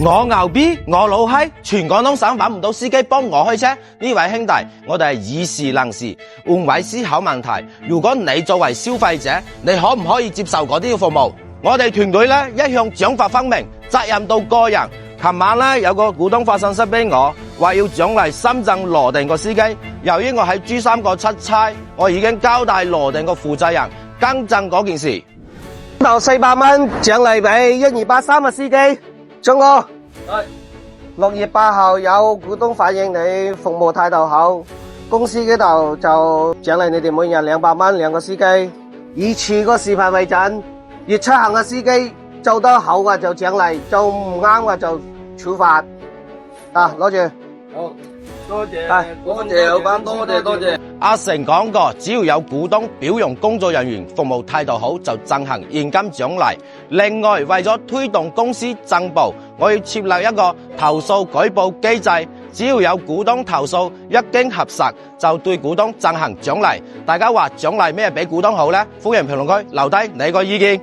我牛逼，我老閪，全廣東省揾唔到司機幫我開車。呢位兄弟，我哋係以事論事，換位思考問題。如果你作為消費者，你可唔可以接受嗰啲服務？我哋團隊咧一向獎罰分明，責任到個人。琴晚咧有個股東發信息俾我，話要獎勵深圳羅定個司機。由於我喺珠三角出差，我已經交代羅定個負責人更正嗰件事。頭400蚊獎勵俾1283嘅司機。中哥，6月8號有股東反映你服務態度好，公司嗰度就獎勵你哋每日200蚊兩個司機，以此個視頻為準，越出行嘅司機做得好嘅就獎勵，做唔啱嘅就處罰。啊，攞住。好，多謝老闆，多謝。阿成講過，只要有股東表揚工作人員服務態度好，就進行現金獎勵。另外，為咗推動公司進步，我要設立一個投訴舉報機制，只要有股東投訴，一經核實，就對股東進行獎勵。大家話獎勵咩俾股東好呢？歡迎評論區留低你個意見。